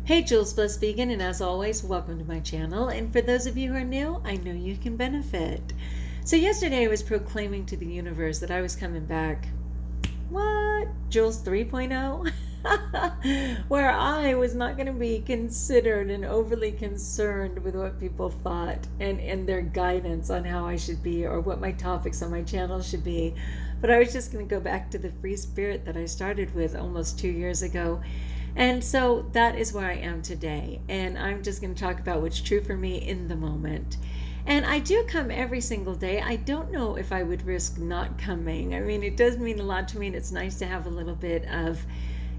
Hey, Jules Blessed Vegan, and as always, welcome to my channel. And for those of you who are new, I know you can benefit. So yesterday I was proclaiming to the universe that I was coming back. What? Jules 3.0? Where I was not going to be considered and overly concerned with what people thought and their guidance on how I should be or what my topics on my channel should be. But I was just going to go back to the free spirit that I started with almost 2 years ago. And so that is where I am today. And I'm just going to talk about what's true for me in the moment. And I do come every single day. I don't know if I would risk not coming. I mean, it does mean a lot to me, and it's nice to have a little bit of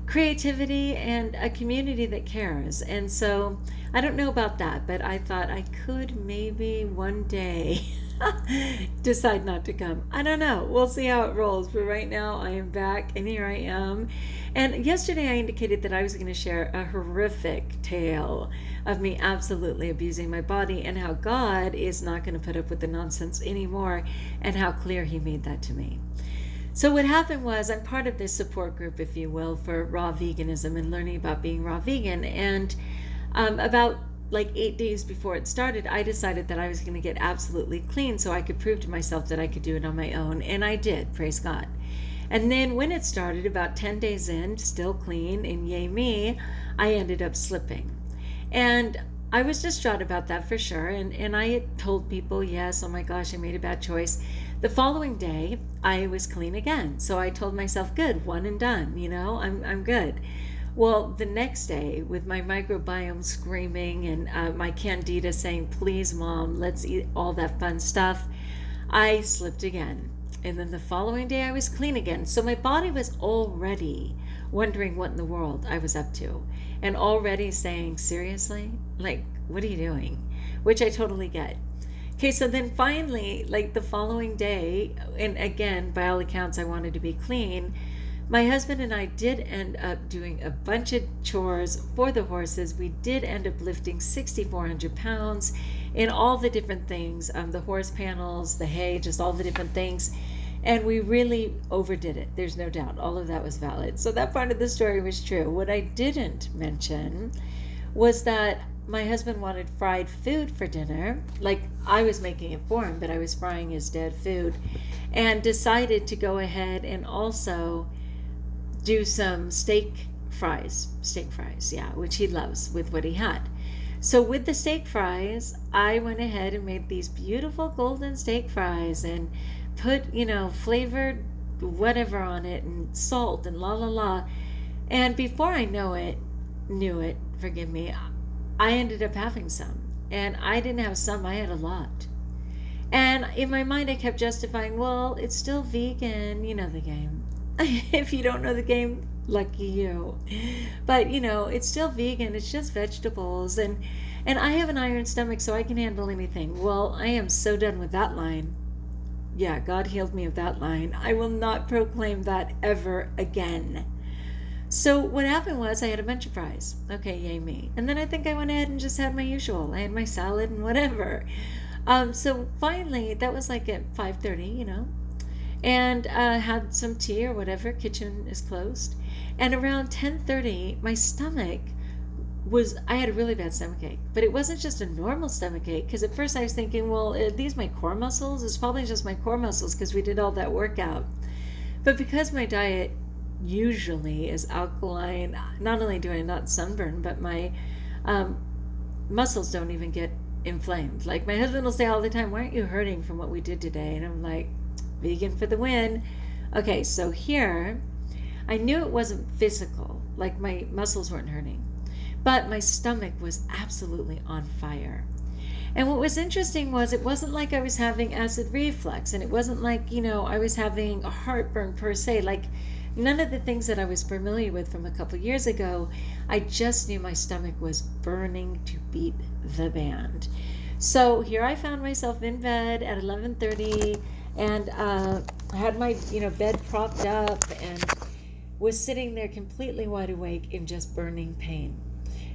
creativity and a community that cares. And so I don't know about that, but I thought I could maybe one day decide not to come. I don't know. We'll see how it rolls. But right now I am back and here I am. And yesterday I indicated that I was going to share a horrific tale of me absolutely abusing my body and how God is not going to put up with the nonsense anymore and how clear he made that to me. So what happened was I'm part of this support group, if you will, for raw veganism and learning about being raw vegan. And about like 8 days before it started, I decided that I was going to get absolutely clean so I could prove to myself that I could do it on my own. And I did, praise God. And then when it started, about 10 days in, still clean, and yay me, I ended up slipping. And I was distraught about that for sure. And I had told people, yes, oh my gosh, I made a bad choice. The following day, I was clean again. So I told myself, good, one and done, I'm good. Well, the next day, with my microbiome screaming and my candida saying, please, Mom, let's eat all that fun stuff, I slipped again. And then the following day, I was clean again. So my body was already wondering what in the world I was up to. And already saying, seriously? Like, what are you doing? Which I totally get. Okay, so then finally, like the following day, and again, by all accounts, I wanted to be clean. My husband and I did end up doing a bunch of chores for the horses. We did end up lifting 6,400 pounds in all the different things, the horse panels, the hay, just all the different things. And we really overdid it. There's no doubt. All of that was valid. So that part of the story was true. What I didn't mention was that my husband wanted fried food for dinner. Like I was making it for him, but I was frying his dead food, and decided to go ahead and also do some steak fries, yeah, which he loves with what he had. So with the steak fries, I went ahead and made these beautiful golden steak fries and put, flavored whatever on it and salt and la la la. And before I knew it, forgive me, I ended up having some. And I didn't have some, I had a lot. And in my mind I kept justifying, well, it's still vegan, you know the game. If you don't know the game, lucky you. But it's still vegan, it's just vegetables, and I have an iron stomach, so I can handle anything. Well, I am so done with that line. Yeah, God healed me of that line. I will not proclaim that ever again. So what happened was I had a bunch of fries. Okay, yay me. And then I think I went ahead and just had my usual. I had my salad and whatever. So finally, that was like at 5:30, and had some tea or whatever. Kitchen is closed. And around 10:30, my stomach I had a really bad stomach ache. But it wasn't just a normal stomach ache, because at first I was thinking, well, are these my core muscles? It's probably just my core muscles because we did all that workout. But because my diet usually is alkaline, not only do I not sunburn, but my muscles don't even get inflamed. Like my husband will say all the time, why aren't you hurting from what we did today? And I'm like, vegan for the win. Okay, so here, I knew it wasn't physical, like my muscles weren't hurting, but my stomach was absolutely on fire. And what was interesting was it wasn't like I was having acid reflux, and it wasn't like, I was having a heartburn per se, like none of the things that I was familiar with from a couple years ago. I just knew my stomach was burning to beat the band. So here I found myself in bed at 11:30, and I had my bed propped up and was sitting there completely wide awake in just burning pain.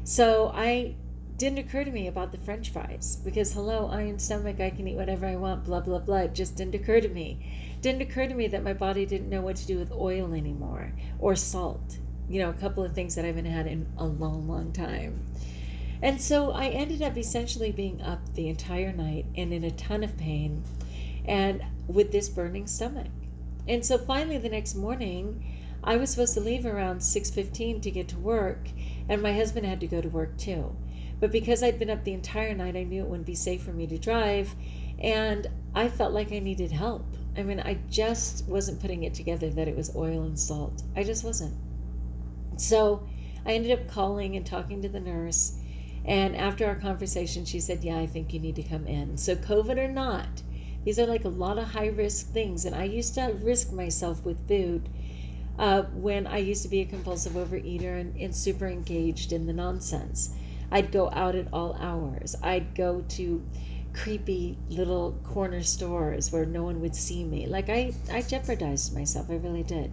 So I didn't occur to me about the french fries, because hello, iron stomach, I can eat whatever I want, blah blah blah. It just didn't occur to me. Didn't occur to me that my body didn't know what to do with oil anymore or salt. a couple of things that I haven't had in a long, long time. And so I ended up essentially being up the entire night and in a ton of pain and with this burning stomach. And so finally the next morning, I was supposed to leave around 6:15 to get to work, and my husband had to go to work too. But because I'd been up the entire night, I knew it wouldn't be safe for me to drive, and I felt like I needed help. I mean, I just wasn't putting it together that it was oil and salt. I just wasn't. So I ended up calling and talking to the nurse, and after our conversation, she said, yeah, I think you need to come in. So COVID or not, these are like a lot of high risk things, and I used to risk myself with food when I used to be a compulsive overeater and super engaged in the nonsense. I'd go out at all hours. I'd go to creepy little corner stores where no one would see me. Like I jeopardized myself. I really did.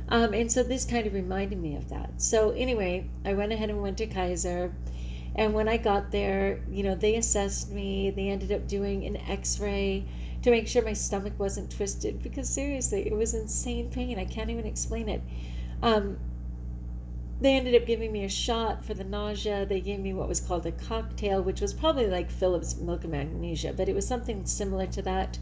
And so this kind of reminded me of that. So anyway, I went ahead and went to Kaiser. And when I got there, they assessed me. They ended up doing an x-ray to make sure my stomach wasn't twisted, because seriously, it was insane pain. I can't even explain it. They ended up giving me a shot for the nausea. They gave me what was called a cocktail, which was probably like Phillips milk and magnesia, but it was something similar to that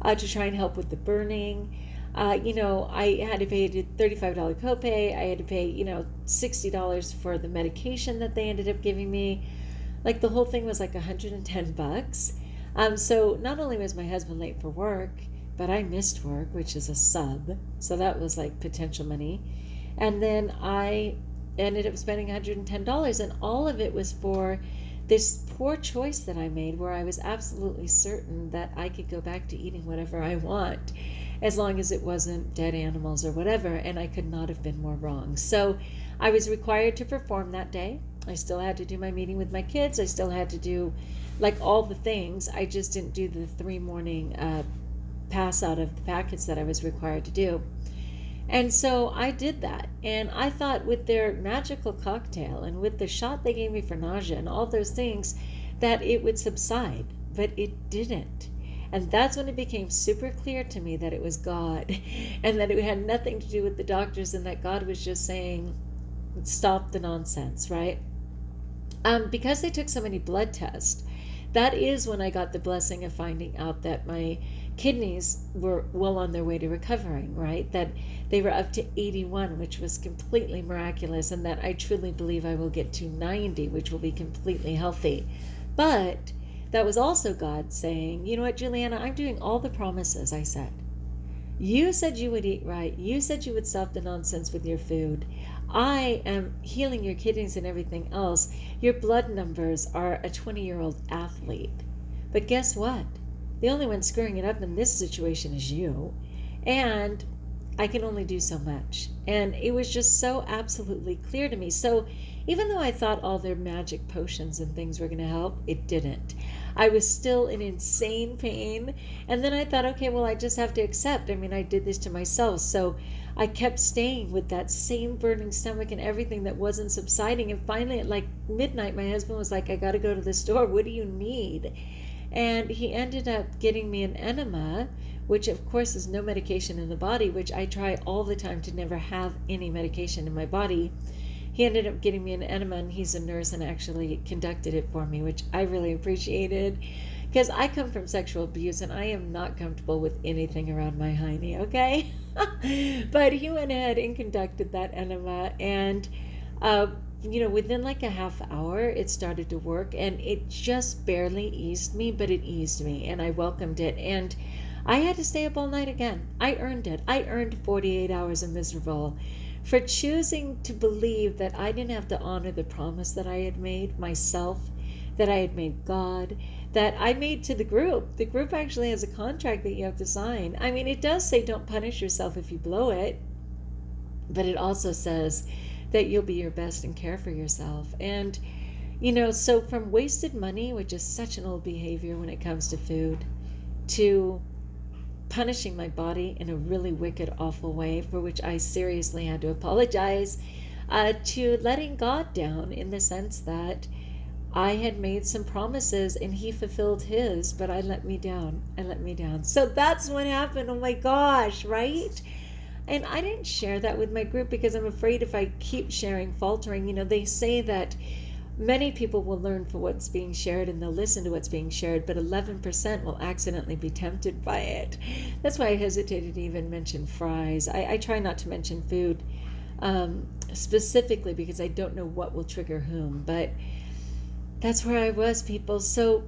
to try and help with the burning. I had to pay a $35 copay. I had to pay, $60 for the medication that they ended up giving me. Like the whole thing was like $110. So not only was my husband late for work, but I missed work, which is a sub. So that was like potential money. And then I ended up spending $110, and all of it was for this poor choice that I made where I was absolutely certain that I could go back to eating whatever I want as long as it wasn't dead animals or whatever, and I could not have been more wrong. So I was required to perform that day. I still had to do my meeting with my kids. I still had to do like all the things. I just didn't do the 3 morning pass out of the packets that I was required to do. And so I did that, and I thought with their magical cocktail and with the shot they gave me for nausea and all those things that it would subside, but it didn't. And that's when it became super clear to me that it was God and that it had nothing to do with the doctors, and that God was just saying, stop the nonsense, right? Because they took so many blood tests, that is when I got the blessing of finding out that my kidneys were well on their way to recovering, right? That they were up to 81, which was completely miraculous, and that I truly believe I will get to 90, which will be completely healthy. But that was also God saying, you know what, Juliana, I'm doing all the promises I said. You said you would eat right. You said you would stop the nonsense with your food. I am healing your kidneys and everything else. Your blood numbers are a 20-year-old athlete. But guess what? The only one screwing it up in this situation is you. And I can only do so much. And it was just so absolutely clear to me. So even though I thought all their magic potions and things were going to help, it didn't. I was still in insane pain. And then I thought, okay, well, I just have to accept. I mean, I did this to myself. So I kept staying with that same burning stomach and everything that wasn't subsiding. And finally, at like midnight, my husband was like, I got to go to the store. What do you need? And he ended up getting me an enema, which of course is no medication in the body, which I try all the time to never have any medication in my body. He ended up getting me an enema, and he's a nurse and actually conducted it for me, which I really appreciated, because I come from sexual abuse and I am not comfortable with anything around my hiney, okay? But he went ahead and conducted that enema, and within like a half hour, it started to work, and it just barely eased me, but it eased me, and I welcomed it. And I had to stay up all night again. I earned it. I earned 48 hours of miserable for choosing to believe that I didn't have to honor the promise that I had made myself, that I had made God, that I made to the group. The group actually has a contract that you have to sign. I mean, it does say don't punish yourself if you blow it, but it also says that you'll be your best and care for yourself. And, so from wasted money, which is such an old behavior when it comes to food, to punishing my body in a really wicked, awful way, for which I seriously had to apologize, to letting God down in the sense that I had made some promises and he fulfilled his, but I let me down. So that's what happened. Oh my gosh, right? And I didn't share that with my group because I'm afraid if I keep sharing faltering, they say that many people will learn for what's being shared and they'll listen to what's being shared, but 11% will accidentally be tempted by it. That's why I hesitated to even mention fries. I try not to mention food specifically because I don't know what will trigger whom, but that's where I was, people. So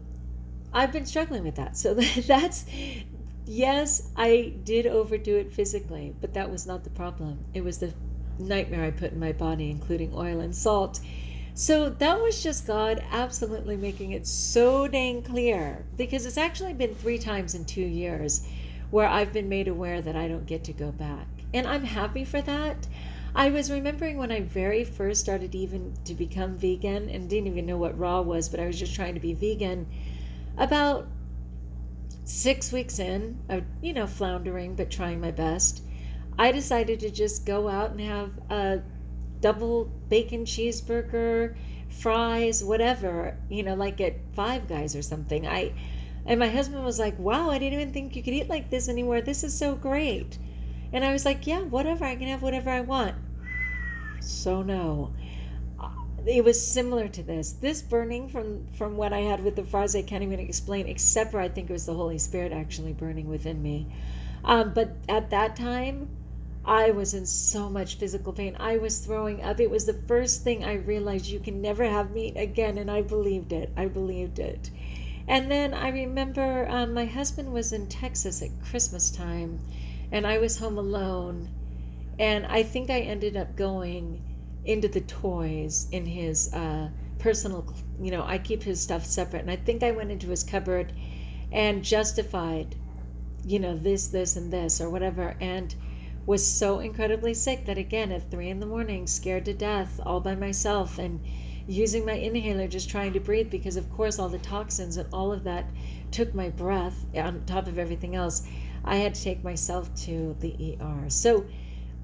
I've been struggling with that. So that's, yes, I did overdo it physically, but that was not the problem. It was the nightmare I put in my body, including oil and salt. So that was just God absolutely making it so dang clear, because it's actually been 3 times in 2 years where I've been made aware that I don't get to go back. And I'm happy for that. I was remembering when I very first started even to become vegan and didn't even know what raw was, but I was just trying to be vegan. About 6 weeks in of, floundering, but trying my best, I decided to just go out and have a double bacon cheeseburger, fries, whatever, like at Five Guys or something. And my husband was like, "Wow, I didn't even think you could eat like this anymore. This is so great." And I was like, "Yeah, whatever. I can have whatever I want." So no. It was similar to this burning from what I had with the fries. I can't even explain, except for I think it was the Holy Spirit actually burning within me. But at that time, I was in so much physical pain. I was throwing up. It was the first thing I realized: you can never have meat again. And I believed it. I believed it. And then I remember my husband was in Texas at Christmas time, and I was home alone. And I think I ended up going into the toys in his personal, I keep his stuff separate. And I think I went into his cupboard and justified, this, and this, or whatever. And was so incredibly sick that, again, at 3 in the morning, scared to death, all by myself, and using my inhaler, just trying to breathe, because of course all the toxins and all of that took my breath on top of everything else. I had to take myself to the ER. So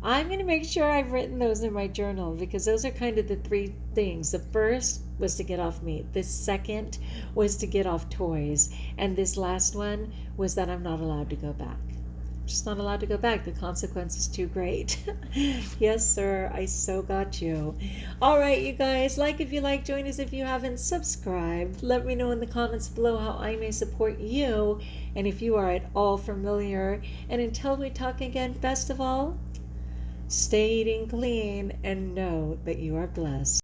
I'm going to make sure I've written those in my journal, because those are kind of the 3 things. The first was to get off meat. The second was to get off toys. And this last one was that I'm not allowed to go back. Just not allowed to go back. The consequence is too great. Yes, sir. I so got you. All right, you guys. Like if you like, join us if you haven't subscribed. Let me know in the comments below how I may support you, and if you are at all familiar. And until we talk again, best of all, stay eating clean and know that you are blessed.